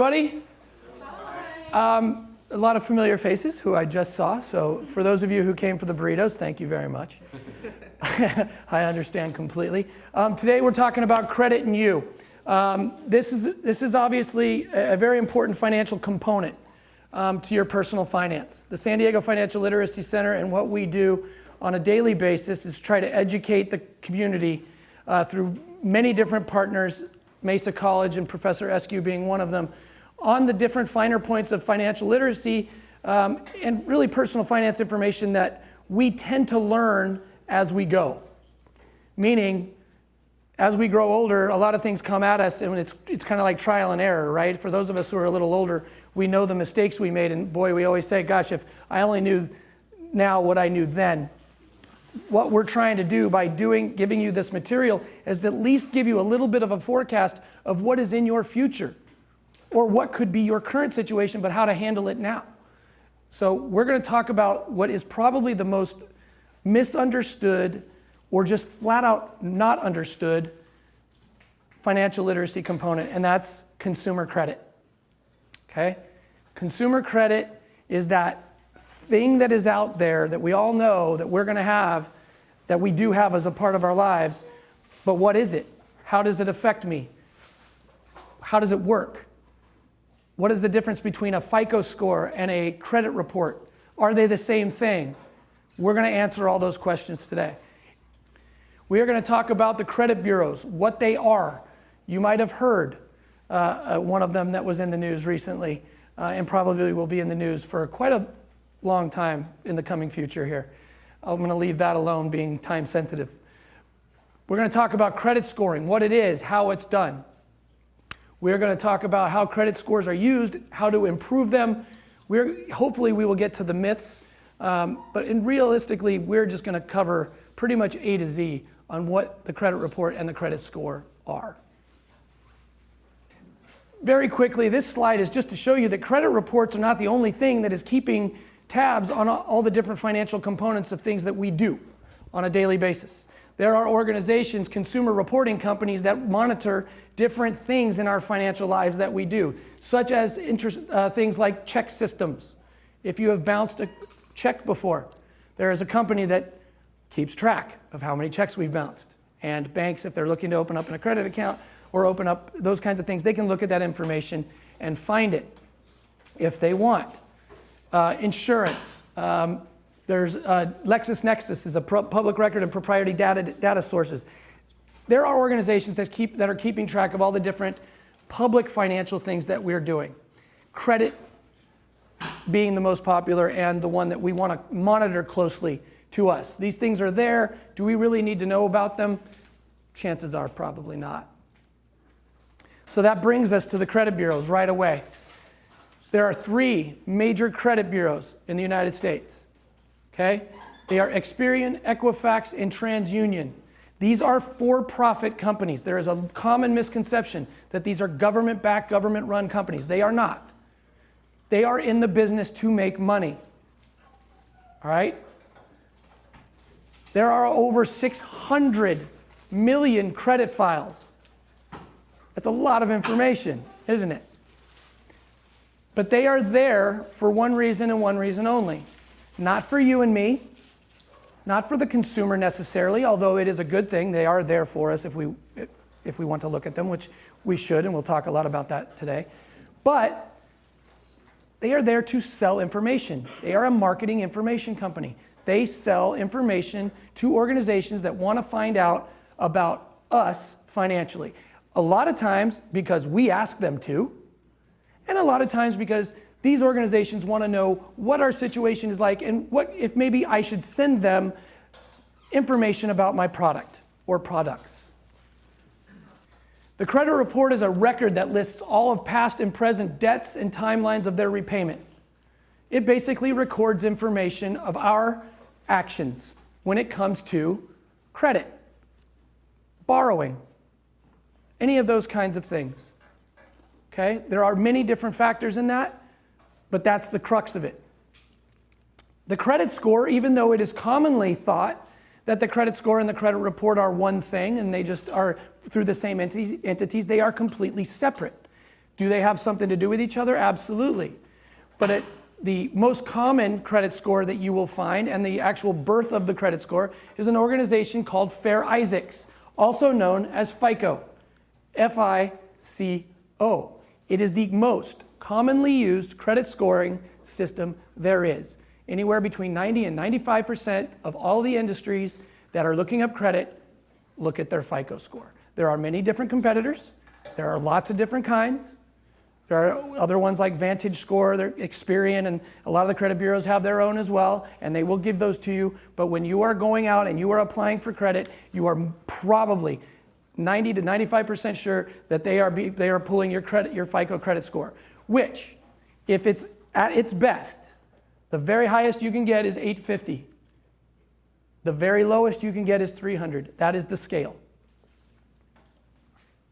everybody. A lot of familiar faces who I just saw. So for those of you who came for the burritos, thank you very much. I understand completely. Today we're talking about credit and you. This is obviously a very important financial component to your personal finance. The San Diego Financial Literacy Center and what we do on a daily basis is try to educate the community through many different partners, Mesa College and Professor Eskew being one of them, on the different finer points of financial literacy and really personal finance information that we tend to learn as we go. Meaning, as we grow older, a lot of things come at us, and it's kind of like trial and error, right? For those of us who are a little older, we know the mistakes we made, and boy, we always say, gosh, if I only knew now what I knew then. What we're trying to do by giving you this material is at least give you a little bit of a forecast of what is in your future, or what could be your current situation, but how to handle it now. So we're going to talk about what is probably the most misunderstood or just flat out not understood financial literacy component, and that's consumer credit. Okay? Consumer credit is that thing that is out there that we all know that we're going to have, that we do have as a part of our lives, but what is it? How does it affect me? How does it work? What is the difference between a FICO score and a credit report? Are they the same thing? We're going to answer all those questions today. We are going to talk about the credit bureaus, what they are. You might have heard one of them that was in the news recently, and probably will be in the news for quite a long time in the coming future here. I'm going to leave that alone, being time sensitive. We're going to talk about credit scoring, what it is, how it's done. We're going to talk about how credit scores are used, how to improve them. Hopefully we will get to the myths, but realistically, we're just going to cover pretty much A to Z on what the credit report and the credit score are. Very quickly, this slide is just to show you that credit reports are not the only thing that is keeping tabs on all the different financial components of things that we do on a daily basis. There are organizations, consumer reporting companies that monitor different things in our financial lives that we do, such as things like check systems. If you have bounced a check before, there is a company that keeps track of how many checks we've bounced. And banks, if they're looking to open up a credit account or open up those kinds of things, they can look at that information and find it if they want. Insurance. There's LexisNexis is a public record and proprietary data sources. There are organizations that are keeping track of all the different public financial things that we're doing. Credit being the most popular and the one that we want to monitor closely to us. These things are there. Do we really need to know about them? Chances are probably not. So that brings us to the credit bureaus right away. There are 3 major credit bureaus in the United States. Okay? They are Experian, Equifax, and TransUnion. These are for-profit companies. There is a common misconception that these are government-backed, government-run companies. They are not. They are in the business to make money. All right? There are over 600 million credit files. That's a lot of information, isn't it? But they are there for one reason and one reason only. Not for you and me, not for the consumer necessarily, although it is a good thing. They are there for us if we want to look at them, which we should, and we'll talk a lot about that today. But they are there to sell information. They are a marketing information company. They sell information to organizations that want to find out about us financially. A lot of times because we ask them to, and a lot of times because these organizations want to know what our situation is like and what if maybe I should send them information about my product or products. The credit report is a record that lists all of past and present debts and timelines of their repayment. It basically records information of our actions when it comes to credit, borrowing, any of those kinds of things. Okay? There are many different factors in that, but that's the crux of it. The credit score, even though it is commonly thought that the credit score and the credit report are one thing and they just are through the same entities, they are completely separate. Do they have something to do with each other? Absolutely. But the most common credit score that you will find, and the actual birth of the credit score, is an organization called Fair Isaacs, also known as FICO, F-I-C-O. It is the most commonly used credit scoring system there is. Anywhere between 90 and 95% of all the industries that are looking up credit look at their FICO score. There are many different competitors. There are lots of different kinds. There are other ones like Vantage Score, Experian, and a lot of the credit bureaus have their own as well, and they will give those to you. But when you are going out and you are applying for credit, you are probably 90 to 95% sure that they are pulling your FICO credit score, which, if it's at its best, the very highest you can get is 850. The very lowest you can get is 300. That is the scale.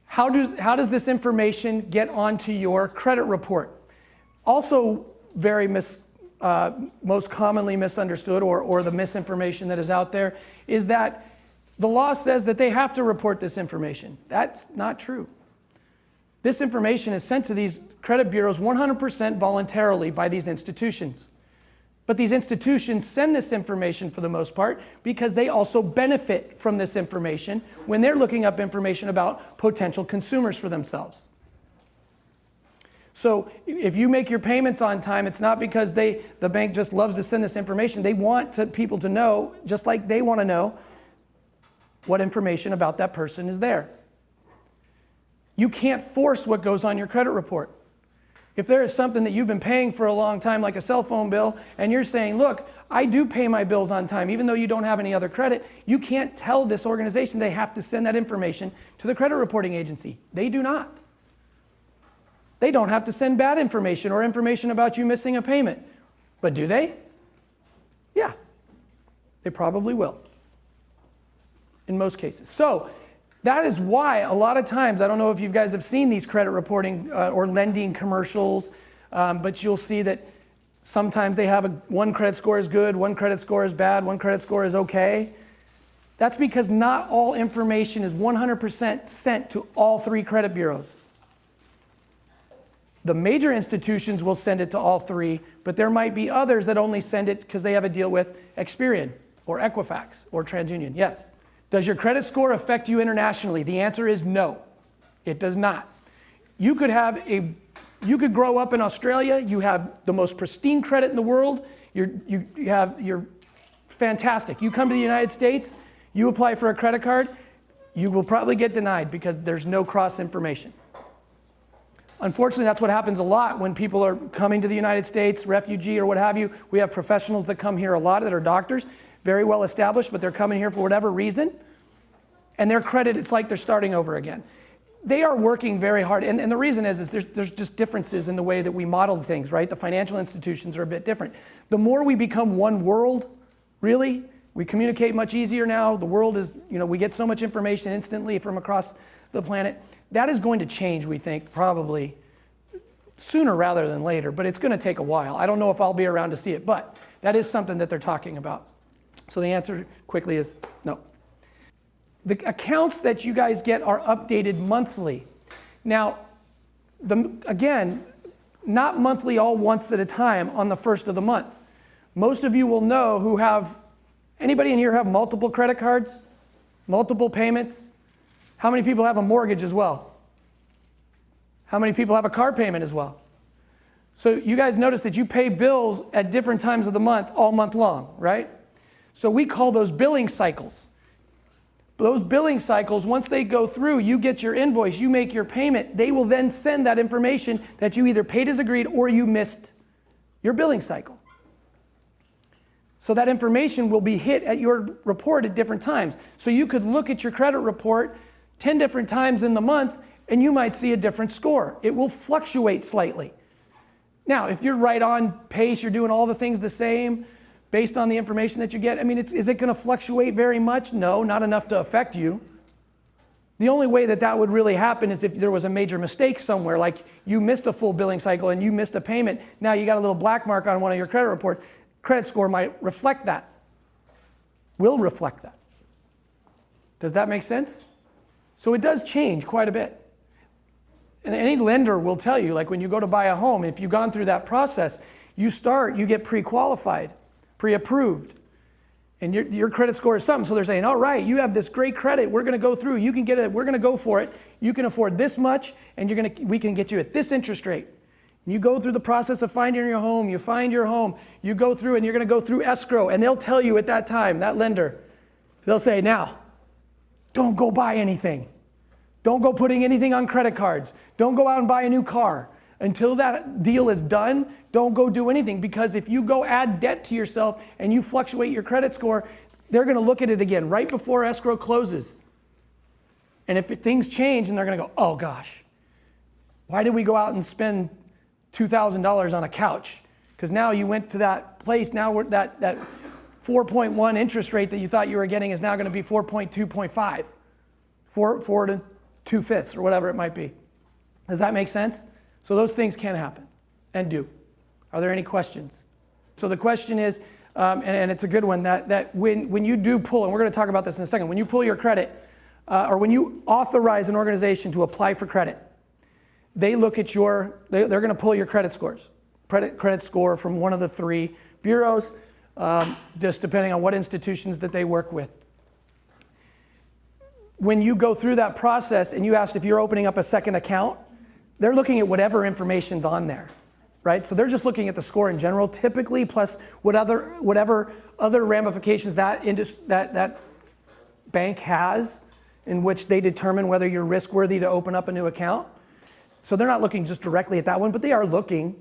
How does this information get onto your credit report? Also very most commonly misunderstood, or the misinformation that is out there, is that the law says that they have to report this information. That's not true. This information is sent to these credit bureaus 100% voluntarily by these institutions. But these institutions send this information for the most part because they also benefit from this information when they're looking up information about potential consumers for themselves. So if you make your payments on time, it's not because the bank just loves to send this information. They want people to know, just like they want to know what information about that person is there. You can't force what goes on your credit report. If there is something that you've been paying for a long time, like a cell phone bill, and you're saying, look, I do pay my bills on time, even though you don't have any other credit, you can't tell this organization they have to send that information to the credit reporting agency. They do not. They don't have to send bad information or information about you missing a payment. But do they? Yeah, they probably will, in most cases. So that is why a lot of times, I don't know if you guys have seen these credit reporting or lending commercials, but you'll see that sometimes they have one credit score is good, one credit score is bad, one credit score is okay. That's because not all information is 100% sent to all three credit bureaus. The major institutions will send it to all three, but there might be others that only send it because they have a deal with Experian or Equifax or TransUnion. Yes. Does your credit score affect you internationally? The answer is no, it does not. You could grow up in Australia, you have the most pristine credit in the world, you're fantastic. You come to the United States, you apply for a credit card, you will probably get denied because there's no cross information. Unfortunately, that's what happens a lot when people are coming to the United States, refugee or what have you. We have professionals that come here a lot that are doctors, very well established, but they're coming here for whatever reason. And their credit, it's like they're starting over again. They are working very hard. And the reason is there's just differences in the way that we modeled things, right? The financial institutions are a bit different. The more we become one world, really, we communicate much easier now. The world is, we get so much information instantly from across the planet. That is going to change, we think, probably sooner rather than later, but it's going to take a while. I don't know if I'll be around to see it, but that is something that they're talking about. So the answer quickly is no. The accounts that you guys get are updated monthly. Now, again, not monthly all once at a time on the first of the month. Most of you will know who have, anybody in here have multiple credit cards? Multiple payments? How many people have a mortgage as well? How many people have a car payment as well? So you guys notice that you pay bills at different times of the month, all month long, right? So we call those billing cycles. Those billing cycles, once they go through, you get your invoice, you make your payment, they will then send that information that you either paid as agreed or you missed your billing cycle. So that information will be hit at your report at different times. So you could look at your credit report 10 different times in the month and you might see a different score. It will fluctuate slightly. Now, if you're right on pace, you're doing all the things the same based on the information that you get, is it going to fluctuate very much? No, not enough to affect you. The only way that would really happen is if there was a major mistake somewhere, like you missed a full billing cycle and you missed a payment. Now you got a little black mark on one of your credit reports. Credit score might reflect that, will reflect that. Does that make sense? So it does change quite a bit. and any lender will tell you, like when you go to buy a home, if you've gone through that process, you get pre-qualified, pre-approved. And your credit score is something. So they're saying, all right, you have this great credit. We're going to go through. You can get it. We're going to go for it. You can afford this much, and we can get you at this interest rate. And you go through the process of finding your home. You find your home. You go through, and you're going to go through escrow. And they'll tell you at that time, that lender, they'll say, now, don't go buy anything. Don't go putting anything on credit cards. Don't go out and buy a new car. Until that deal is done, don't go do anything, because if you go add debt to yourself and you fluctuate your credit score, they're going to look at it again right before escrow closes. And if things change, and they're going to go, oh gosh, why did we go out and spend $2,000 on a couch? Because now you went to that place, now that 4.1 interest rate that you thought you were getting is now going to be 4.2.5, 4 to 2/5 or whatever it might be. Does that make sense? So those things can happen and do. Are there any questions? So the question is, and it's a good one, that when you do pull, and we're going to talk about this in a second, when you pull your credit, or when you authorize an organization to apply for credit, they look at they're going to pull your credit scores, credit score from one of the 3 bureaus, just depending on what institutions that they work with. When you go through that process and you asked if you're opening up a second account, they're looking at whatever information's on there, right? So they're just looking at the score in general, typically, plus whatever other ramifications that bank has, in which they determine whether you're risk worthy to open up a new account. So they're not looking just directly at that one, but they are looking.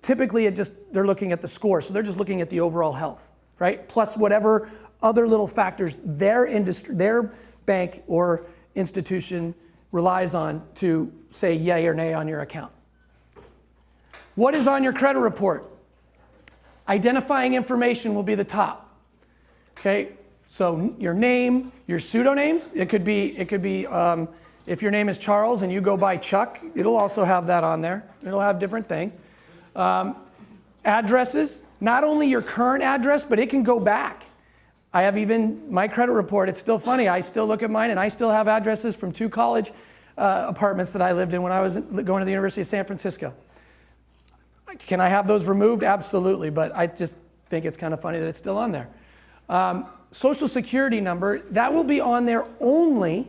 Typically, they're looking at the score, so they're just looking at the overall health, right? Plus whatever other little factors their bank or institution relies on to say yay or nay on your account. What is on your credit report? Identifying information will be the top. Okay, so your name, your pseudonames. It could be if your name is Charles and you go by Chuck, it'll also have that on there. It'll have different things. Addresses, not only your current address, but it can go back. I have even my credit report. It's still funny. I still look at mine, and I still have addresses from 2 college apartments that I lived in when I was going to the University of San Francisco. Can I have those removed? Absolutely, but I just think it's kind of funny that it's still on there. Social Security number, that will be on there only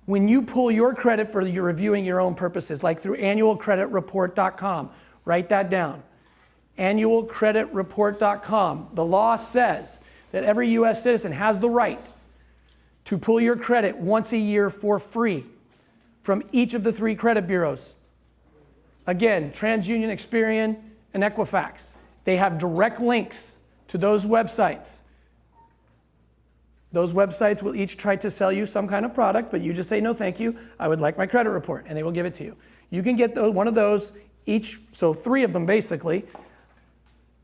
when you pull your credit for your reviewing your own purposes, like through annualcreditreport.com. Write that down. Annualcreditreport.com. The law says that every U.S. citizen has the right to pull your credit once a year for free from each of the 3 credit bureaus. Again, TransUnion, Experian, and Equifax. They have direct links to those websites. Those websites will each try to sell you some kind of product, but you just say, no, thank you. I would like my credit report, and they will give it to you. You can get one of those each, so 3 of them basically,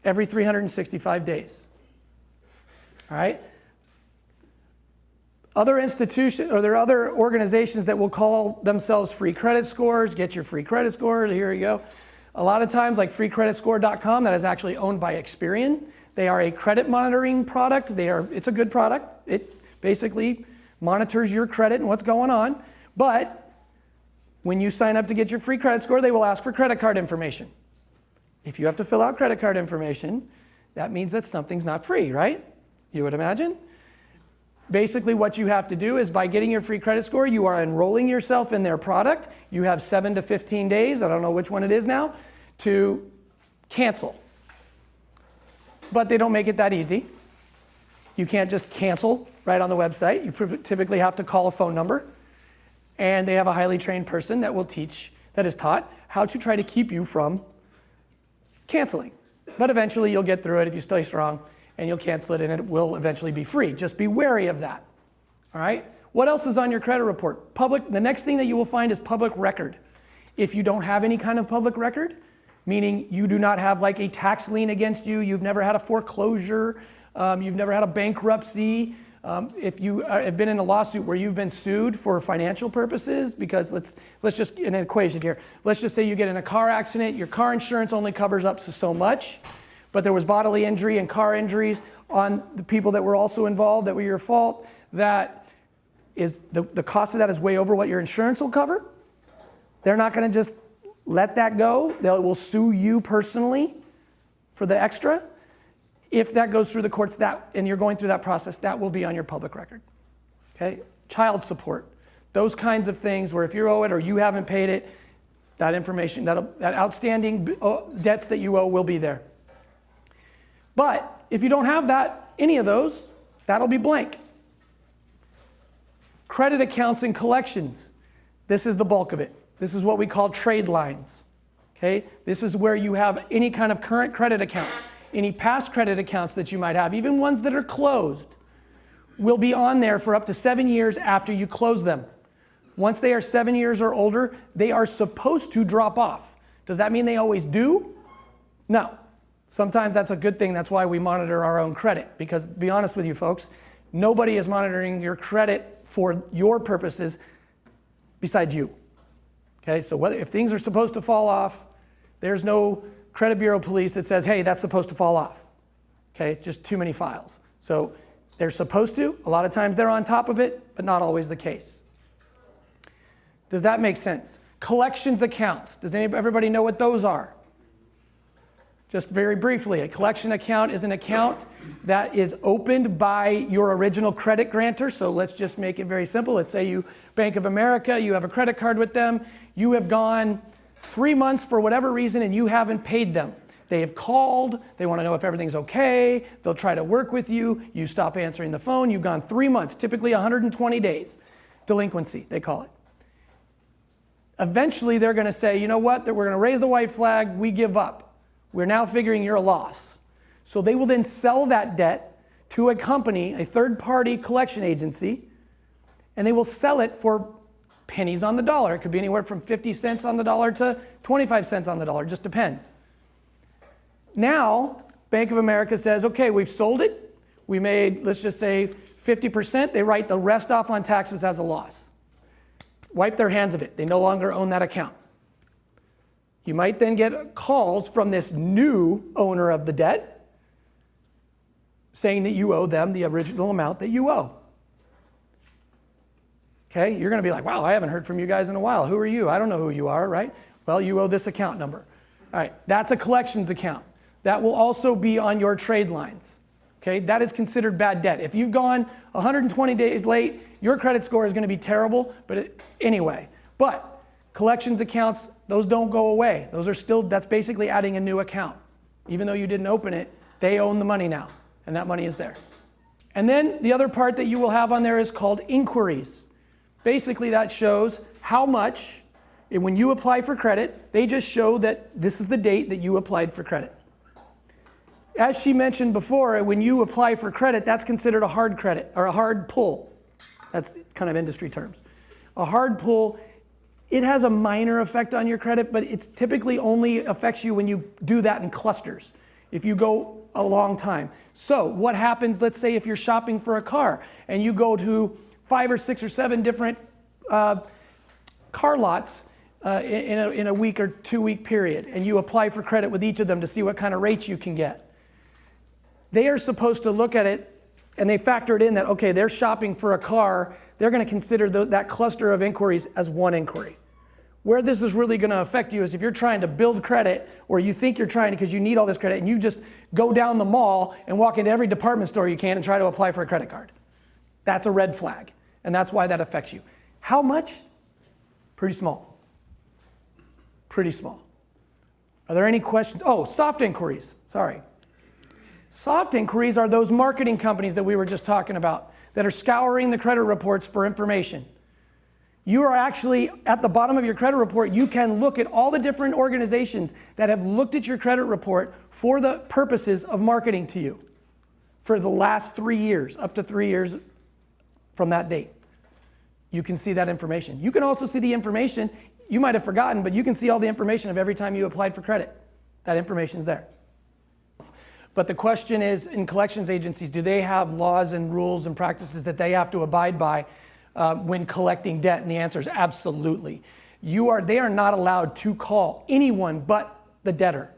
every 365 days. All right? Other institutions, or there are other organizations that will call themselves free credit scores. Get your free credit score. Here you go. A lot of times, like freecreditscore.com, that is actually owned by Experian. They are a credit monitoring product. It's a good product. It basically monitors your credit and what's going on. But when you sign up to get your free credit score, they will ask for credit card information. If you have to fill out credit card information, that means that something's not free, right? You would imagine. Basically, what you have to do is, by getting your free credit score, you are enrolling yourself in their product. You have 7 to 15 days, I don't know which one it is now, to cancel. But they don't make it that easy. You can't just cancel right on the website. You typically have to call a phone number, and they have a highly trained person that is taught how to try to keep you from canceling. But eventually you'll get through it if you stay strong, and you'll cancel it, and it will eventually be free. Just be wary of that. All right? What else is on your credit report? The next thing that you will find is public record. If you don't have any kind of public record, meaning you do not have like a tax lien against you, you've never had a foreclosure, you've never had a bankruptcy, if you have been in a lawsuit where you've been sued for financial purposes, because let's just, an equation here, let's just say you get in a car accident, your car insurance only covers up to so much, but there was bodily injury and car injuries on the people that were also involved that were your fault, that is, the cost of that is way over what your insurance will cover. They're not going to just let that go. They will sue you personally for the extra. If that goes through the courts, and you're going through that process, that will be on your public record. Okay? Child support. Those kinds of things where if you owe it or you haven't paid it, that information, that outstanding debts that you owe will be there. But if you don't have any of those, that'll be blank. Credit accounts and collections. This is the bulk of it. This is what we call trade lines. Okay? This is where you have any kind of current credit account, any past credit accounts that you might have, even ones that are closed, will be on there for up to 7 years after you close them. Once they are 7 years or older, they are supposed to drop off. Does that mean they always do? No. Sometimes that's a good thing. That's why we monitor our own credit. Because, to be honest with you folks, nobody is monitoring your credit for your purposes besides you. Okay, so if things are supposed to fall off, there's no credit bureau police that says, hey, that's supposed to fall off. Okay, it's just too many files. So they're supposed to. A lot of times they're on top of it, but not always the case. Does that make sense? Collections accounts. Does everybody know what those are? Just very briefly, a collection account is an account that is opened by your original credit grantor. So let's just make it very simple. Let's say you, Bank of America, you have a credit card with them. You have gone 3 months for whatever reason and you haven't paid them. They have called. They want to know if everything's okay. They'll try to work with you. You stop answering the phone. You've gone 3 months, typically 120 days. Delinquency, they call it. Eventually, they're going to say, you know what? We're going to raise the white flag. We give up. We're now figuring you're a loss. So they will then sell that debt to a company, a third-party collection agency, and they will sell it for pennies on the dollar. It could be anywhere from 50 cents on the dollar to 25 cents on the dollar. It just depends. Now, Bank of America says, okay, we've sold it. We made, let's just say, 50%. They write the rest off on taxes as a loss. Wipe their hands of it. They no longer own that account. You might then get calls from this new owner of the debt saying that you owe them the original amount that you owe. Okay, you're going to be like, wow, I haven't heard from you guys in a while. Who are you? I don't know who you are, right? Well, you owe this account number. All right, that's a collections account. That will also be on your trade lines. Okay, that is considered bad debt. If you've gone 120 days late, your credit score is going to be terrible, anyway. But collections accounts, those don't go away. Those are still, that's basically adding a new account. Even though you didn't open it, they own the money now, and that money is there. And then the other part that you will have on there is called inquiries. Basically, that shows how much, and when you apply for credit, they just show that this is the date that you applied for credit. As she mentioned before, when you apply for credit, that's considered a hard credit or a hard pull. That's kind of industry terms. A hard pull, it has a minor effect on your credit, but it's typically only affects you when you do that in clusters, if you go a long time. So what happens, let's say if you're shopping for a car and you go to 5 or 6 or 7 different car lots in a week or 2 week period, and you apply for credit with each of them to see what kind of rates you can get. They are supposed to look at it and they factor it in that, okay, they're shopping for a car. They're going to consider that cluster of inquiries as one inquiry. Where this is really going to affect you is if you're trying to build credit, or you think you're trying to because you need all this credit, and you just go down the mall and walk into every department store you can and try to apply for a credit card. That's a red flag, and that's why that affects you. How much? Pretty small. Pretty small. Are there any questions? Oh, soft inquiries. Sorry. Soft inquiries are those marketing companies that we were just talking about that are scouring the credit reports for information. You are actually, at the bottom of your credit report, you can look at all the different organizations that have looked at your credit report for the purposes of marketing to you for the last 3 years, up to 3 years from that date. You can see that information. You can also see the information, you might have forgotten, but you can see all the information of every time you applied for credit. That information's there. But the question is, in collections agencies, do they have laws and rules and practices that they have to abide by when collecting debt? And the answer is absolutely. They are not allowed to call anyone but the debtor.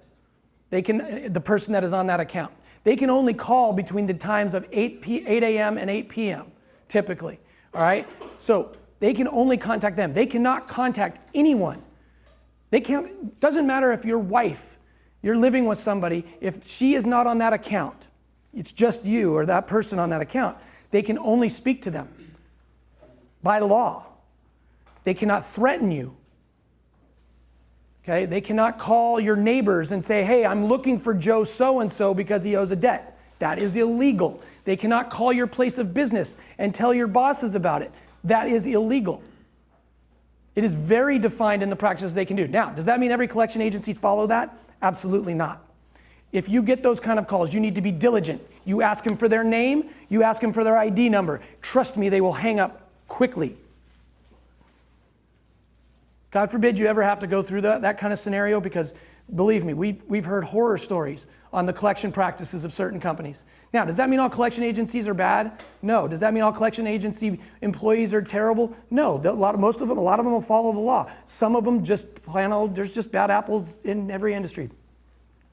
The person that is on that account. They can only call between the times of 8 a.m. and 8 p.m. typically. All right? So they can only contact them. They cannot contact anyone They can't, doesn't matter if your wife, you're living with somebody, if she is not on that account, it's just you or that person on that account, they can only speak to them by law. They cannot threaten you. Okay? They cannot call your neighbors and say, hey, I'm looking for Joe so-and-so because he owes a debt. That is illegal. They cannot call your place of business and tell your bosses about it. That is illegal. It is very defined in the practices they can do. Now, does that mean every collection agency follow that? Absolutely not. If you get those kind of calls, you need to be diligent. You ask them for their name, you ask them for their ID number. Trust me, they will hang up quickly. God forbid you ever have to go through that kind of scenario, because believe me, we've heard horror stories on the collection practices of certain companies. Now, does that mean all collection agencies are bad? No. Does that mean all collection agency employees are terrible? No. A lot of them will follow the law. Some of them just there's just bad apples in every industry,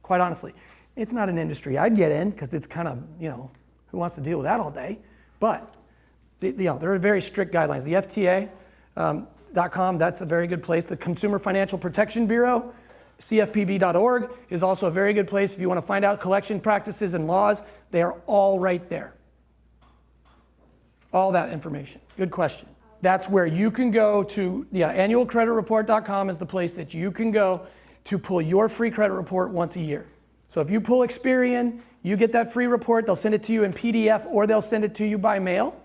quite honestly. It's not an industry I'd get in, because it's kind of, who wants to deal with that all day? But, there are very strict guidelines. The FTA.com, that's a very good place. The Consumer Financial Protection Bureau, CFPB.org, is also a very good place if you want to find out collection practices and laws. They are all right there. All that information. Good question. That's where you can go to, annualcreditreport.com is the place that you can go to pull your free credit report once a year. So if you pull Experian, you get that free report. They'll send it to you in PDF, or they'll send it to you by mail.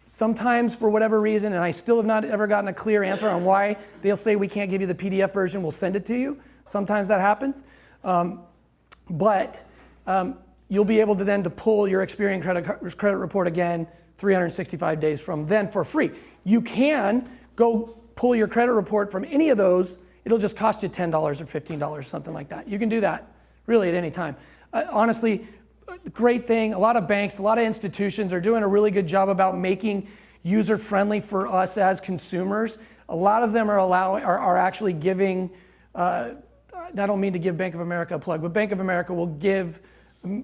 Sometimes, for whatever reason, and I still have not ever gotten a clear answer on why they'll say we can't give you the PDF version, we'll send it to you. Sometimes that happens. But you'll be able to then to pull your Experian credit report again 365 days from then for free. You can go pull your credit report from any of those. It'll just cost you $10 or $15, something like that. You can do that really at any time. Honestly, great thing. A lot of banks, a lot of institutions are doing a really good job about making user-friendly for us as consumers. A lot of them are actually giving, I don't mean to give Bank of America a plug, but Bank of America will give,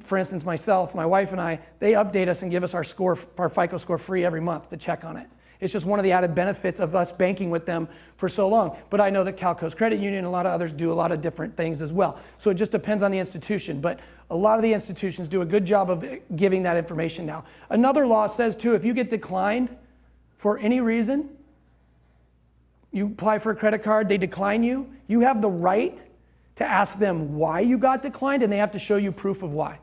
for instance, myself, my wife and I, they update us and give us our FICO score free every month to check on it. It's just one of the added benefits of us banking with them for so long. But I know that Cal Coast Credit Union and a lot of others do a lot of different things as well. So it just depends on the institution. But a lot of the institutions do a good job of giving that information now. Another law says, too, if you get declined for any reason, you apply for a credit card, they decline you, you have the right to ask them why you got declined, and they have to show you proof of why.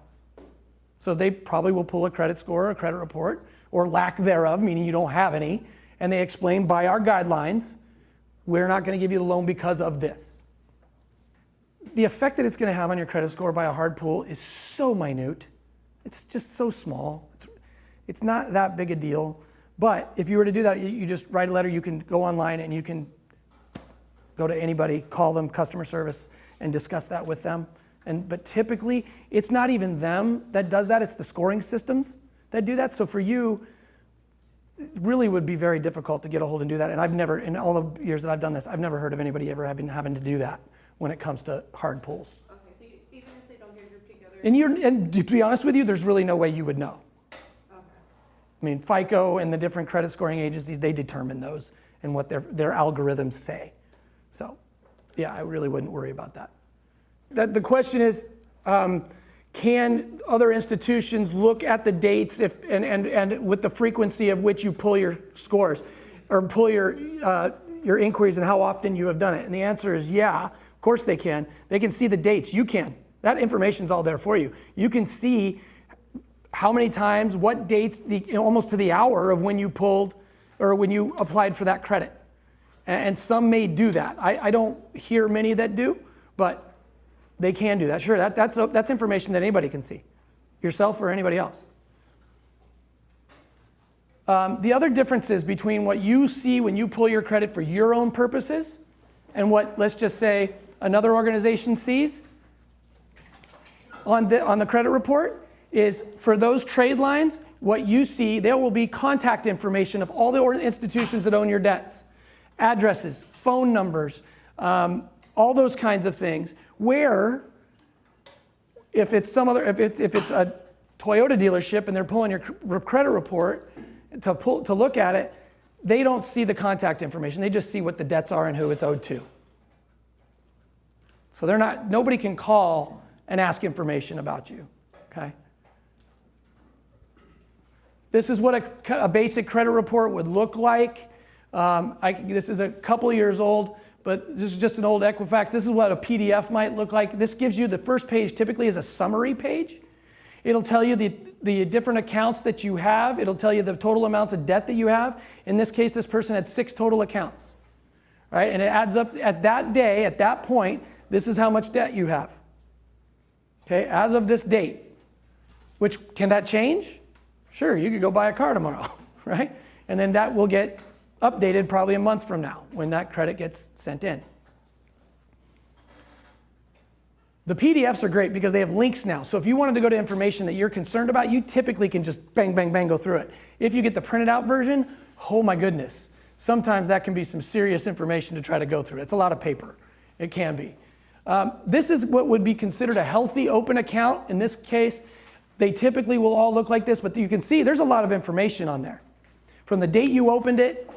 So they probably will pull a credit score or a credit report, or lack thereof, meaning you don't have any, and they explain by our guidelines, we're not going to give you the loan because of this. The effect that it's going to have on your credit score by a hard pull is so minute. It's just so small. It's not that big a deal. But if you were to do that, you just write a letter, you can go online and you can go to anybody, call them, customer service, and discuss that with them. But typically, it's not even them that does that, it's the scoring systems that do that. So for you, it really would be very difficult to get a hold and do that. And I've never, in all the years that I've done this, I've never heard of anybody ever having to do that when it comes to hard pulls. Okay, so even if they don't get grouped together? And to be honest with you, there's really no way you would know. Okay. I mean, FICO and the different credit scoring agencies, they determine those and what their algorithms say. So yeah, I really wouldn't worry about that. The question is, can other institutions look at the dates and with the frequency of which you pull your scores or pull your inquiries and how often you have done it? And the answer is yeah, of course they can. They can see the dates. You can. That information's all there for you. You can see how many times, what dates, almost to the hour of when you pulled or when you applied for that credit. And some may do that. I don't hear many that do, but they can do that. Sure, that's information that anybody can see, yourself or anybody else. The other differences between what you see when you pull your credit for your own purposes and what, let's just say, another organization sees on the credit report is for those trade lines, what you see, there will be contact information of all the institutions that own your debts, addresses, phone numbers, all those kinds of things. Where, if it's a Toyota dealership and they're pulling your credit report to look at it, they don't see the contact information. They just see what the debts are and who it's owed to. So nobody can call and ask information about you, okay? This is what a basic credit report would look like. This is a couple years old, but this is just an old Equifax. This is what a PDF might look like. This gives you, the first page typically is a summary page. It'll tell you the different accounts that you have. It'll tell you the total amounts of debt that you have. In this case, this person had 6 total accounts, right? And it adds up at that day, at that point, this is how much debt you have, okay, as of this date. Can that change? Sure, you could go buy a car tomorrow, right? And then that will get updated probably a month from now when that credit gets sent in. The PDFs are great because they have links now. So if you wanted to go to information that you're concerned about, you typically can just bang, bang, bang, go through it. If you get the printed out version, oh my goodness. Sometimes that can be some serious information to try to go through. It's a lot of paper. It can be. This is what would be considered a healthy open account. In this case, they typically will all look like this, but you can see there's a lot of information on there. From the date you opened it,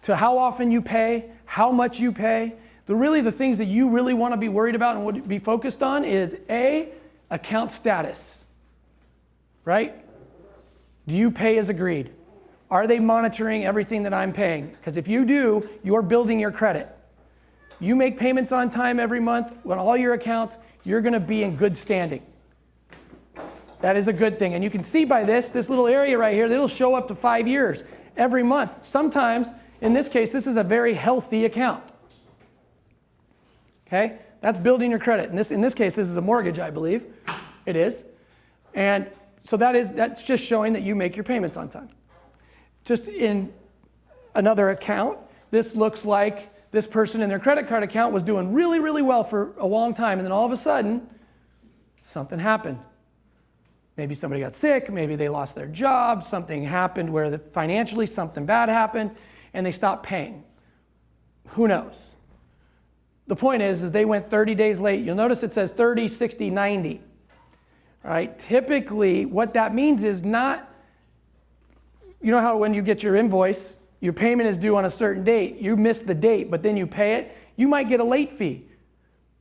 to how often you pay, how much you pay. The things that you really want to be worried about and would be focused on is account status, right? Do you pay as agreed? Are they monitoring everything that I'm paying? Because if you do, you're building your credit. You make payments on time every month on all your accounts, you're going to be in good standing. That is a good thing. And you can see by this little area right here, it'll show up to 5 years every month. Sometimes, in this case, this is a very healthy account. Okay? That's building your credit. In this case, this is a mortgage, I believe. It is. And so that's just showing that you make your payments on time. Just in another account, this looks like this person in their credit card account was doing really, really well for a long time, and then all of a sudden, something happened. Maybe somebody got sick, maybe they lost their job, something happened where financially something bad happened, and they stopped paying. Who knows? The point is they went 30 days late. You'll notice it says 30, 60, 90. All right? Typically, what that means is not, you know how when you get your invoice, your payment is due on a certain date. You miss the date, but then you pay it. You might get a late fee.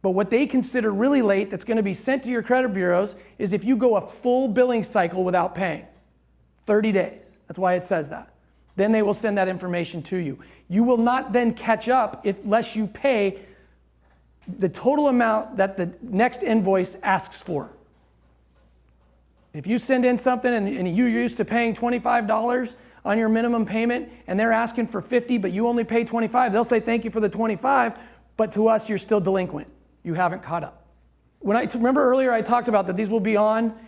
But what they consider really late that's going to be sent to your credit bureaus is if you go a full billing cycle without paying. 30 days. That's why it says that. Then they will send that information to you. You will not then catch up unless you pay the total amount that the next invoice asks for. If you send in something and you're used to paying $25 on your minimum payment and they're asking for $50 but you only pay $25, they'll say thank you for the $25, but to us you're still delinquent. You haven't caught up. Remember earlier I talked about that these will be on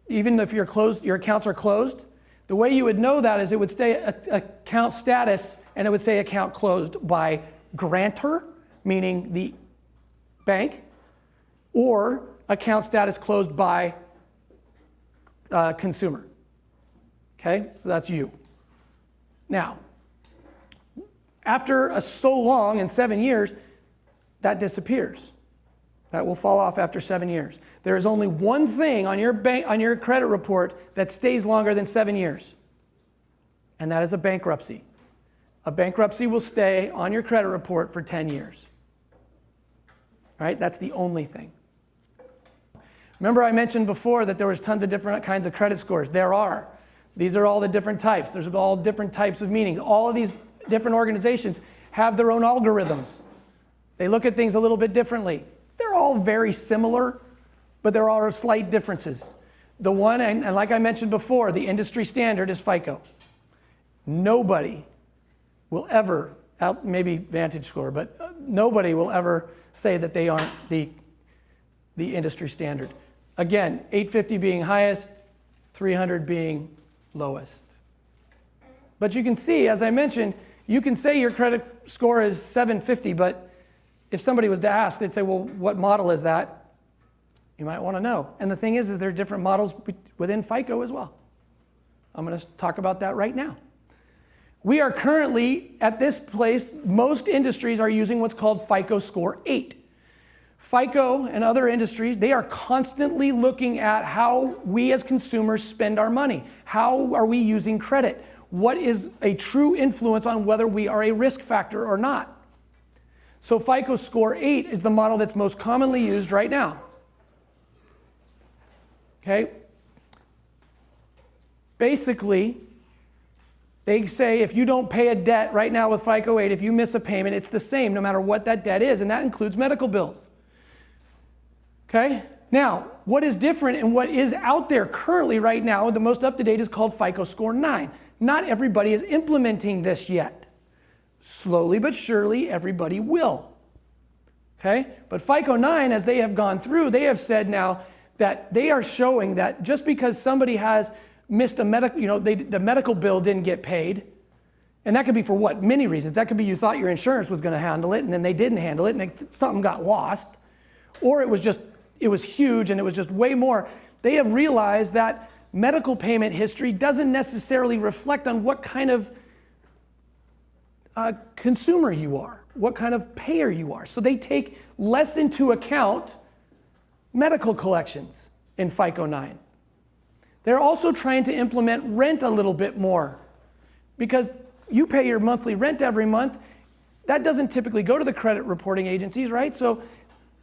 even if your accounts are closed. The way you would know that is it would say account status and it would say account closed by grantor, meaning the bank, or account status closed by consumer. Okay, so that's you. Now, after so long, in 7 years, that disappears. That will fall off after 7 years. There is only one thing on your credit report that stays longer than 7 years, and that is a bankruptcy. A bankruptcy will stay on your credit report for 10 years. Right? That's the only thing. Remember I mentioned before that there was tons of different kinds of credit scores. There are. These are all the different types. There's all different types of meanings. All of these different organizations have their own algorithms. They look at things a little bit differently. They're all very similar, but there are slight differences. The one, and like I mentioned before, the industry standard is FICO. Nobody will ever, maybe Vantage Score, but nobody will ever say that they aren't the industry standard. Again, 850 being highest, 300 being lowest. But you can see, as I mentioned, you can say your credit score is 750, but if somebody was to ask, they'd say, well, what model is that? You might want to know. And the thing is there are different models within FICO as well. I'm going to talk about that right now. We are currently, at this place, most industries are using what's called FICO Score 8. FICO and other industries, they are constantly looking at how we as consumers spend our money. How are we using credit? What is a true influence on whether we are a risk factor or not? So FICO score 8 is the model that's most commonly used right now. Okay? Basically, they say if you don't pay a debt right now with FICO 8, if you miss a payment, it's the same no matter what that debt is, and that includes medical bills. Okay? Now, what is different and what is out there currently right now, the most up-to-date is called FICO score 9. Not everybody is implementing this yet. Slowly but surely, everybody will. Okay? But FICO 9, as they have gone through, they have said now that they are showing that just because somebody has missed a medical, the medical bill didn't get paid, and that could be for what? Many reasons. That could be you thought your insurance was going to handle it, and then they didn't handle it, and something got lost. Or it was huge, and it was just way more. They have realized that medical payment history doesn't necessarily reflect on what kind of consumer you are, what kind of payer you are. So they take less into account medical collections in FICO 9. They're also trying to implement rent a little bit more because you pay your monthly rent every month. That doesn't typically go to the credit reporting agencies, right? So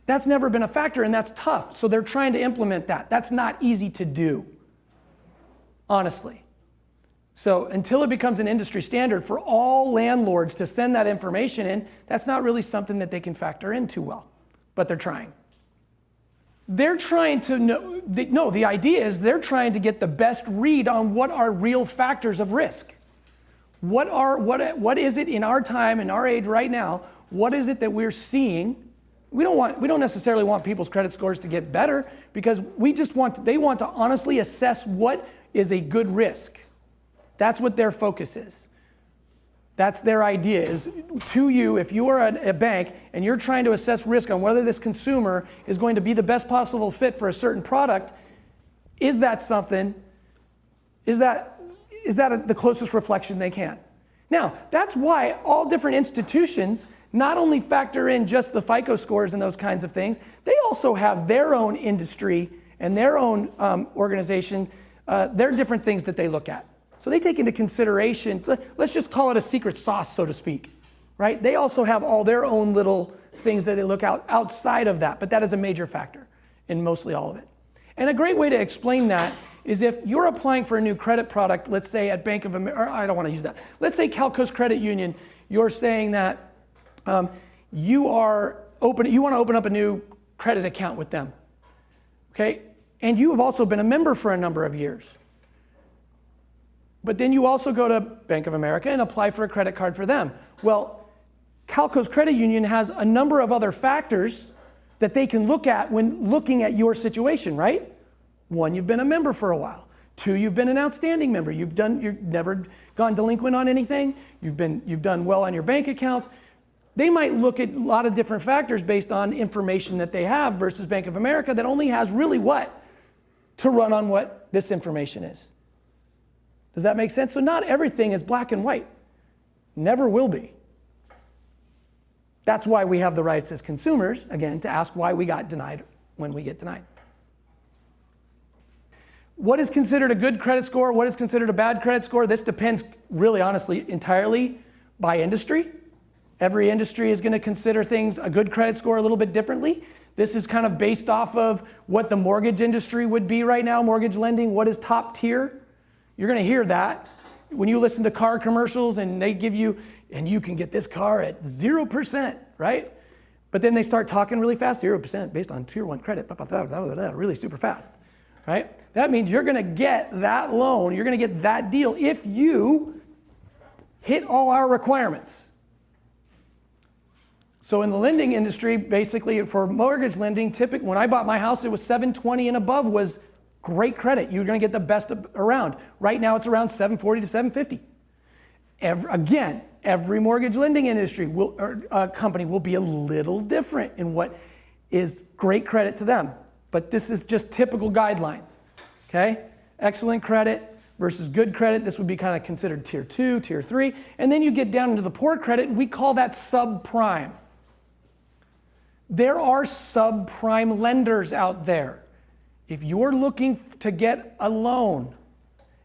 that's never been a factor, and that's tough. So they're trying to implement that. That's not easy to do, honestly. So until it becomes an industry standard for all landlords to send that information in, that's not really something that they can factor in too well, but they're trying. They're trying to know, the idea is they're trying to get the best read on what are real factors of risk. What is it in our time, in our age right now, what is it that we're seeing? We don't necessarily want people's credit scores to get better because they want to honestly assess what is a good risk. That's what their focus is. That's their idea is to you, if you are a bank and you're trying to assess risk on whether this consumer is going to be the best possible fit for a certain product, is that the closest reflection they can? Now, that's why all different institutions not only factor in just the FICO scores and those kinds of things, they also have their own industry and their own organization, their different things that they look at. So they take into consideration, let's just call it a secret sauce, so to speak, right? They also have all their own little things that they look outside of that, but that is a major factor in mostly all of it. And a great way to explain that is if you're applying for a new credit product, let's say at Bank of America, I don't want to use that. Let's say Cal Coast Credit Union, you're saying that you want to open up a new credit account with them, okay? And you have also been a member for a number of years. But then you also go to Bank of America and apply for a credit card for them. Well, Cal Coast Credit Union has a number of other factors that they can look at when looking at your situation, right? One, you've been a member for a while. Two, you've been an outstanding member. You've never gone delinquent on anything. You've done well on your bank accounts. They might look at a lot of different factors based on information that they have versus Bank of America that only has really what? To run on what this information is. Does that make sense? So not everything is black and white. Never will be. That's why we have the rights as consumers, again, to ask why we got denied when we get denied. What is considered a good credit score? What is considered a bad credit score? This depends really honestly entirely by industry. Every industry is going to consider things, a good credit score, a little bit differently. This is kind of based off of what the mortgage industry would be right now, mortgage lending, what is top tier. You're going to hear that when you listen to car commercials and they give you, and you can get this car at 0%, right? But then they start talking really fast, 0% based on tier 1 credit, really super fast, right? That means you're going to get that loan, you're going to get that deal if you hit all our requirements. So in the lending industry, basically for mortgage lending, typically when I bought my house, it was 720 and above was great credit. You're going to get the best around. Right now, it's around 740 to 750. Every mortgage lending industry company will be a little different in what is great credit to them. But this is just typical guidelines. Okay? Excellent credit versus good credit. This would be kind of considered tier 2, tier 3. And then you get down into the poor credit, and we call that subprime. There are subprime lenders out there. If you're looking to get a loan,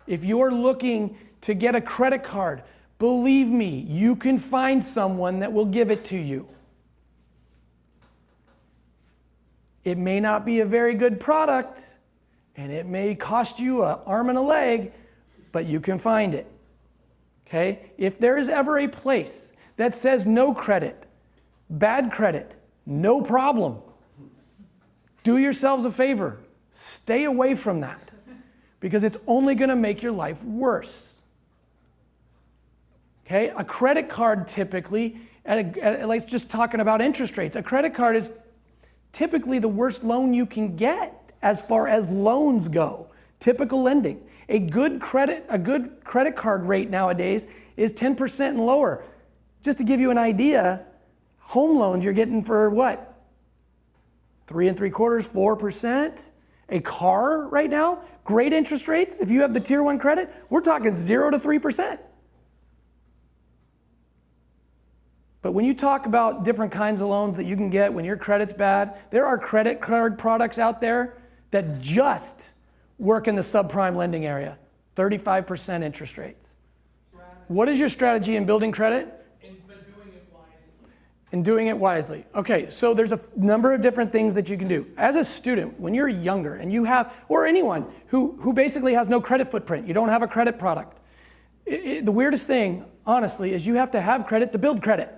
if you're looking to get a credit card, believe me, you can find someone that will give it to you. It may not be a very good product, and it may cost you an arm and a leg, but you can find it. Okay? If there is ever a place that says no credit, bad credit, no problem, do yourselves a favor. Stay away from that, because it's only going to make your life worse. Okay? A credit card typically, like just talking about interest rates, a credit card is typically the worst loan you can get as far as loans go. Typical lending. A good credit card rate nowadays is 10% and lower. Just to give you an idea, home loans you're getting for what? 3 3/4, 4%. A car right now, great interest rates. If you have the tier 1 credit, we're talking 0 to 3%. But when you talk about different kinds of loans that you can get when your credit's bad, there are credit card products out there that just work in the subprime lending area. 35% interest rates. What is your strategy in building credit? And doing it wisely. Okay, so there's a number of different things that you can do. As a student, when you're younger and you have, or anyone who basically has no credit footprint, you don't have a credit product. The weirdest thing, honestly, is you have to have credit to build credit.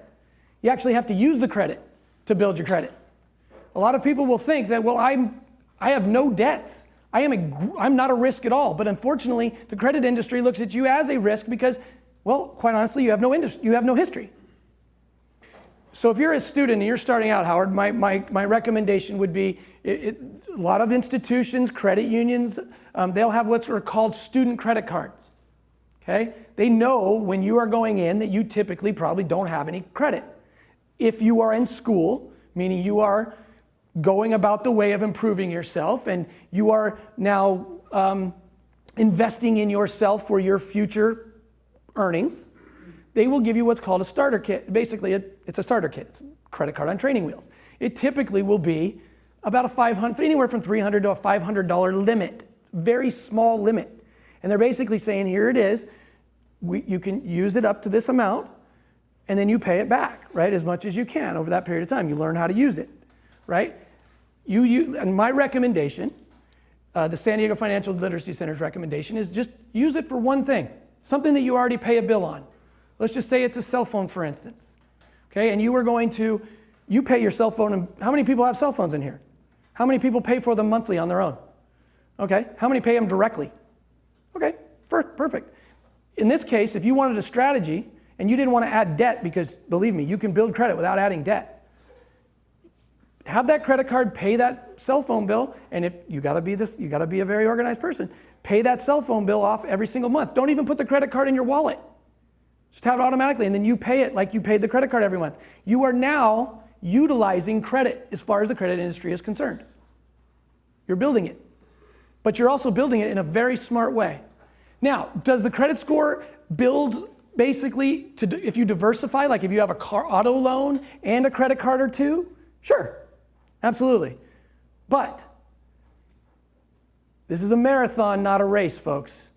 You actually have to use the credit to build your credit. A lot of people will think that, well, I have no debts. I'm not a risk at all. But unfortunately, the credit industry looks at you as a risk because, well, quite honestly, you have no history. So if you're a student and you're starting out, Howard, my recommendation would be a lot of institutions, credit unions, they'll have what's called student credit cards. Okay? They know when you are going in that you typically probably don't have any credit. If you are in school, meaning you are going about the way of improving yourself and you are now investing in yourself for your future earnings, they will give you what's called a starter kit. Basically, it's a starter kit. It's a credit card on training wheels. It typically will be about anywhere from $300 to a $500 limit. Very small limit. And they're basically saying, here it is. You can use it up to this amount, and then you pay it back, right, as much as you can over that period of time. You learn how to use it, right? And my recommendation, the San Diego Financial Literacy Center's recommendation, is just use it for one thing, something that you already pay a bill on. Let's just say it's a cell phone, for instance. Okay, and you pay your cell phone, and how many people have cell phones in here? How many people pay for them monthly on their own? Okay, how many pay them directly? Okay, perfect. In this case, if you wanted a strategy and you didn't want to add debt, because believe me, you can build credit without adding debt. Have that credit card pay that cell phone bill, and if you got to be a very organized person. Pay that cell phone bill off every single month. Don't even put the credit card in your wallet. Just have it automatically, and then you pay it like you paid the credit card every month. You are now utilizing credit as far as the credit industry is concerned. You're building it. But you're also building it in a very smart way. Now, does the credit score build basically if you diversify, like if you have a auto loan and a credit card or two? Sure, absolutely. But this is a marathon, not a race, folks.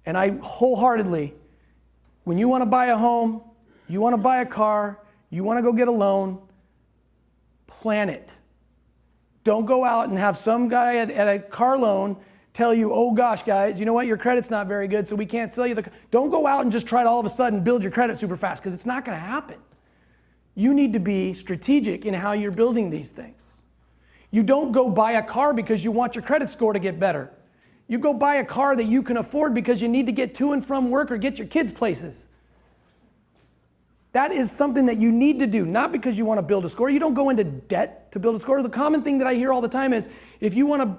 And I wholeheartedly, when you want to buy a home, you want to buy a car, you want to go get a loan, plan it. Don't go out and have some guy at a car loan tell you, oh gosh, guys, you know what, your credit's not very good, so we can't sell you the car. Don't go out and just try to all of a sudden build your credit super fast, because it's not going to happen. You need to be strategic in how you're building these things. You don't go buy a car because you want your credit score to get better. You go buy a car that you can afford because you need to get to and from work or get your kids places. That is something that you need to do, not because you want to build a score. You don't go into debt to build a score. The common thing that I hear all the time is if you want to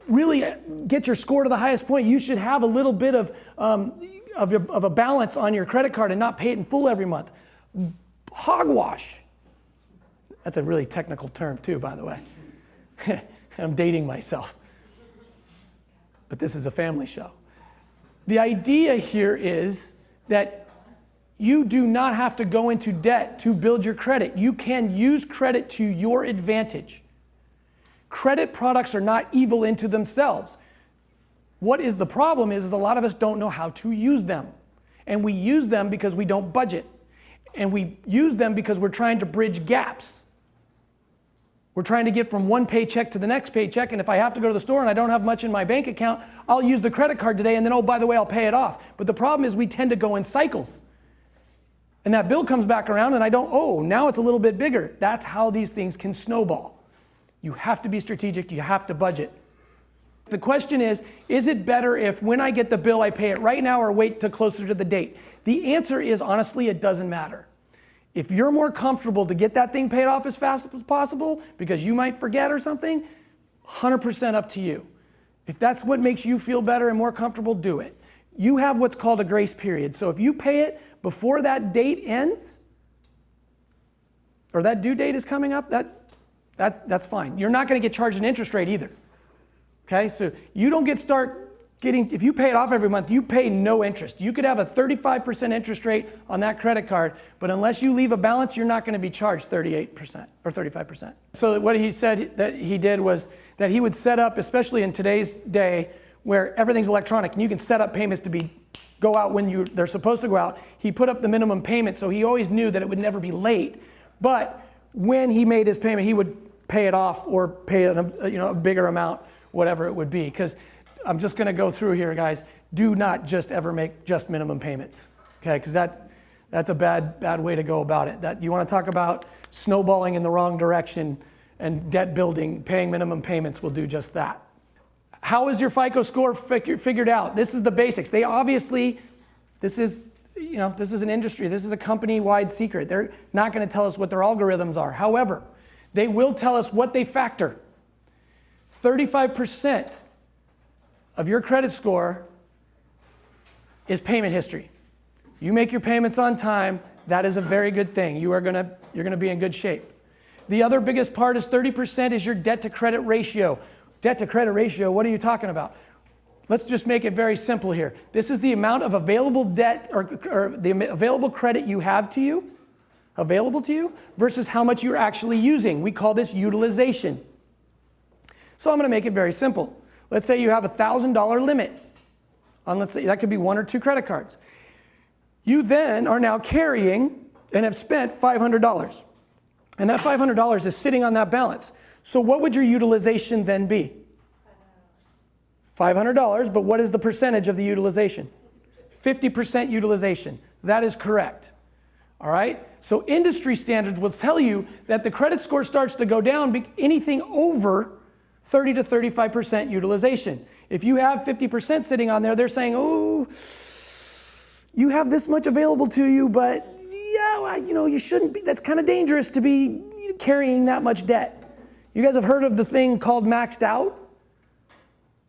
really get your score to the highest point, you should have a little bit of a balance on your credit card and not pay it in full every month. Hogwash. That's a really technical term too, by the way. I'm dating myself. But this is a family show. The idea here is that you do not have to go into debt to build your credit. You can use credit to your advantage. Credit products are not evil into themselves. What is the problem is a lot of us don't know how to use them. And we use them because we don't budget. And we use them because we're trying to bridge gaps. We're trying to get from one paycheck to the next paycheck, and if I have to go to the store and I don't have much in my bank account, I'll use the credit card today, and then, oh, by the way, I'll pay it off. But the problem is we tend to go in cycles. And that bill comes back around, and I don't, oh, now it's a little bit bigger. That's how these things can snowball. You have to be strategic. You have to budget. The question is it better if when I get the bill, I pay it right now or wait till closer to the date? The answer is, honestly, it doesn't matter. If you're more comfortable to get that thing paid off as fast as possible because you might forget or something, 100% up to you. If that's what makes you feel better and more comfortable, do it. You have what's called a grace period. So if you pay it before that date ends, or that due date is coming up, that's fine. You're not going to get charged an interest rate either. Okay, so you don't if you pay it off every month, you pay no interest. You could have a 35% interest rate on that credit card, but unless you leave a balance, you're not going to be charged 38% or 35%. So what he said that he did was that he would set up, especially in today's day where everything's electronic and you can set up payments to go out when they're supposed to go out. He put up the minimum payment, so he always knew that it would never be late. But when he made his payment, he would pay it off or pay a bigger amount, whatever it would be. Because I'm just going to go through here, guys. Do not just ever make just minimum payments, okay? Because that's a bad way to go about it. That you want to talk about snowballing in the wrong direction and debt building, paying minimum payments will do just that. How is your FICO score figured out? This is the basics. They obviously, this is an industry. This is a company-wide secret. They're not going to tell us what their algorithms are. However, they will tell us what they factor. 35% of your credit score is payment history. You make your payments on time, that is a very good thing. You're going to be in good shape. The other biggest part is 30% is your debt to credit ratio. Debt to credit ratio, what are you talking about? Let's just make it very simple here. This is the amount of available debt or the available credit you have to you, available to you, versus how much you're actually using. We call this utilization. So I'm going to make it very simple. Let's say you have a $1,000 limit on, let's say that could be 1 or 2 credit cards. You then are now carrying and have spent $500. And that $500 is sitting on that balance. So what would your utilization then be? $500, but what is the percentage of the utilization? 50% utilization. That is correct. All right? So industry standards will tell you that the credit score starts to go down anything over 30 to 35% utilization. If you have 50% sitting on there, they're saying, oh, you have this much available to you, but yeah, you shouldn't be, that's kind of dangerous to be carrying that much debt. You guys have heard of the thing called maxed out?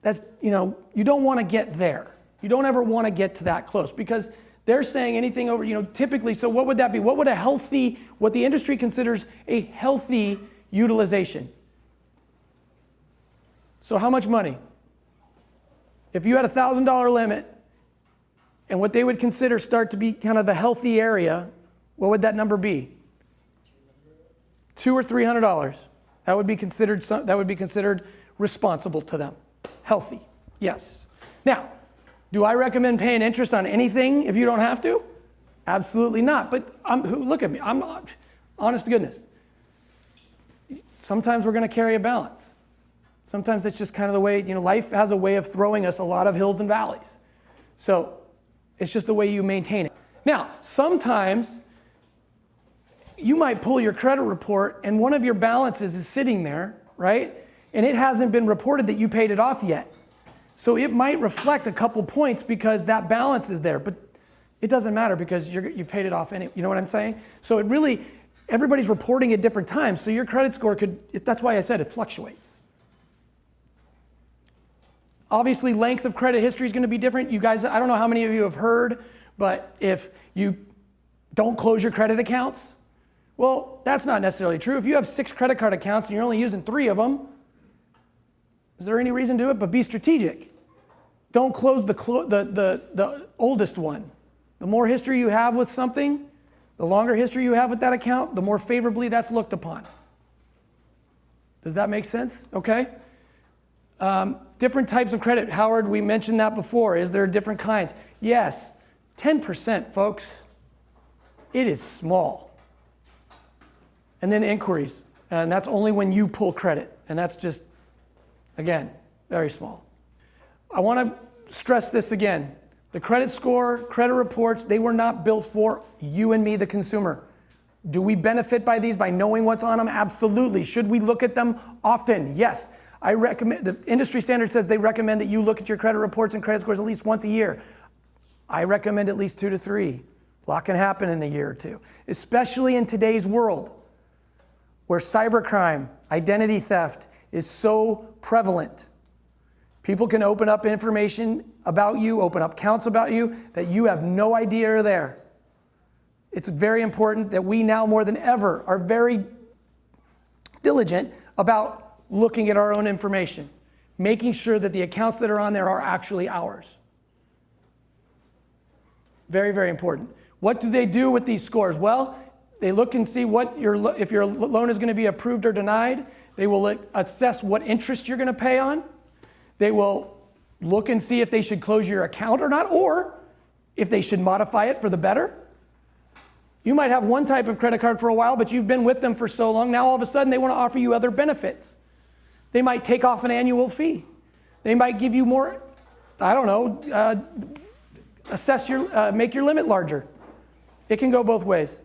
That's, you don't want to get there. You don't ever want to get to that close because they're saying anything over, typically, so what would that be? What would what the industry considers a healthy utilization? So how much money? If you had a $1,000 limit and what they would consider start to be kind of the healthy area, what would that number be? $200 or $300. That would be considered responsible to them. Healthy, yes. Now, do I recommend paying interest on anything if you don't have to? Absolutely not. But look at me. I'm honest to goodness. Sometimes we're going to carry a balance. Sometimes it's just kind of the way, life has a way of throwing us a lot of hills and valleys. So it's just the way you maintain it. Now, sometimes you might pull your credit report and one of your balances is sitting there, right? And it hasn't been reported that you paid it off yet. So it might reflect a couple points because that balance is there, but it doesn't matter because you've paid it off anyway. You know what I'm saying? So everybody's reporting at different times. So your credit score that's why I said it fluctuates. Obviously, length of credit history is going to be different. You guys, I don't know how many of you have heard, but if you don't close your credit accounts, well, that's not necessarily true. If you have 6 credit card accounts and you're only using 3 of them, is there any reason to do it? But be strategic. Don't close the oldest one. The more history you have with something, the longer history you have with that account, the more favorably that's looked upon. Does that make sense? Okay. Different types of credit. Howard, we mentioned that before. Is there different kinds? Yes. 10%, folks. It is small. And then inquiries. And that's only when you pull credit. And that's just, again, very small. I want to stress this again. The credit score, credit reports, they were not built for you and me, the consumer. Do we benefit by these by knowing what's on them? Absolutely. Should we look at them often? Yes. I recommend, the industry standard says they recommend that you look at your credit reports and credit scores at least once a year. I recommend at least 2 to 3. A lot can happen in a year or two, especially in today's world where cybercrime, identity theft is so prevalent. People can open up information about you, open up accounts about you that you have no idea are there. It's very important that we now more than ever are very diligent about looking at our own information, making sure that the accounts that are on there are actually ours. Very, very important. What do they do with these scores? Well, they look and see if your loan is going to be approved or denied. They will assess what interest you're going to pay on. They will look and see if they should close your account or not, or if they should modify it for the better. You might have one type of credit card for a while, but you've been with them for so long, now all of a sudden they want to offer you other benefits. They might take off an annual fee. They might give you more, I don't know, make your limit larger. It can go both ways.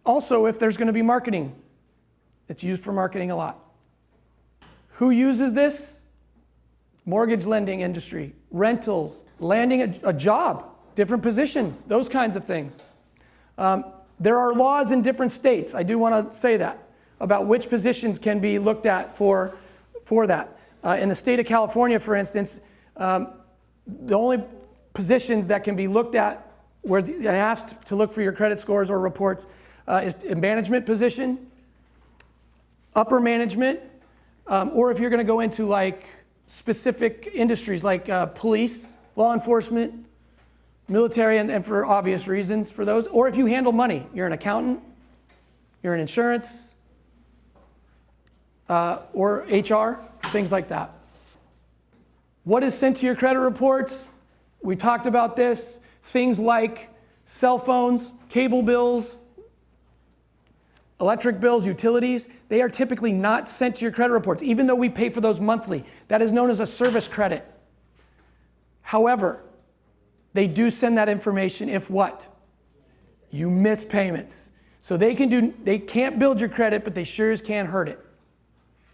Also, if there's going to be marketing, it's used for marketing a lot. Who uses this? Mortgage lending industry, rentals, landing a job, different positions, those kinds of things. There are laws in different states, I do want to say that, about which positions can be looked at for that. In the state of California, for instance, the only positions that can be looked at where and asked to look for your credit scores or reports is a management position, upper management, or if you're going to go into like specific industries like police, law enforcement, military, and for obvious reasons for those, or if you handle money, you're an accountant, you're in insurance, or HR, things like that. What is sent to your credit reports? We talked about this. Things like cell phones, cable bills, electric bills, utilities, they are typically not sent to your credit reports, even though we pay for those monthly. That is known as a service credit. However, they do send that information if what? You miss payments. So they can't build your credit, but they sure as can hurt it.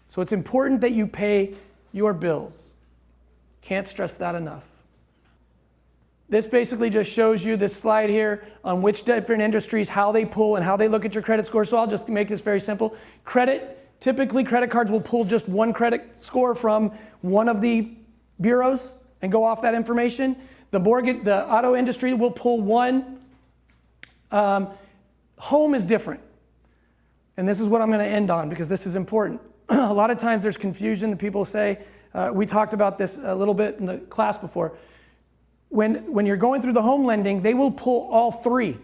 So it's important that you pay your bills. Can't stress that enough. This basically just shows you this slide here on which different industries, how they pull and how they look at your credit score. So I'll just make this very simple. Typically credit cards will pull just one credit score from one of the bureaus and go off that information. The auto industry will pull one. Home is different. And this is what I'm going to end on because this is important. A lot of times there's confusion. People say, we talked about this a little bit in the class before. When you're going through the home lending, they will pull all three.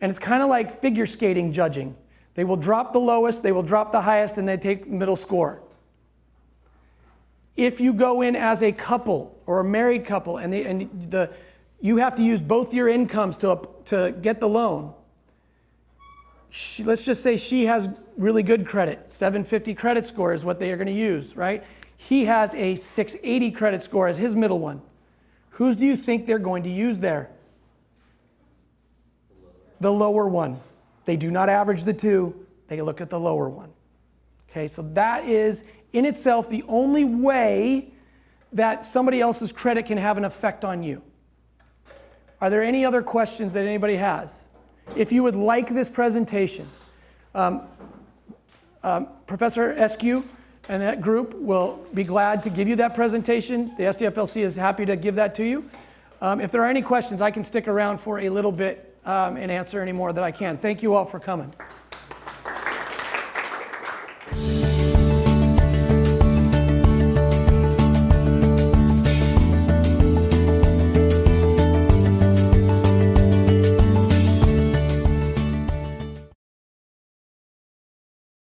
And it's kind of like figure skating judging. They will drop the lowest, they will drop the highest, and they take middle score. If you go in as a couple or a married couple and you have to use both your incomes to get the loan, let's just say she has really good credit, 750 credit score is what they are going to use, right? He has a 680 credit score as his middle one. Whose do you think they're going to use there? The lower one. They do not average the two, they look at the lower one. Okay, so that is in itself the only way that somebody else's credit can have an effect on you. Are there any other questions that anybody has? If you would like this presentation, Professor Eskew and that group will be glad to give you that presentation. The SDFLC is happy to give that to you. If there are any questions, I can stick around for a little bit and answer any more that I can. Thank you all for coming.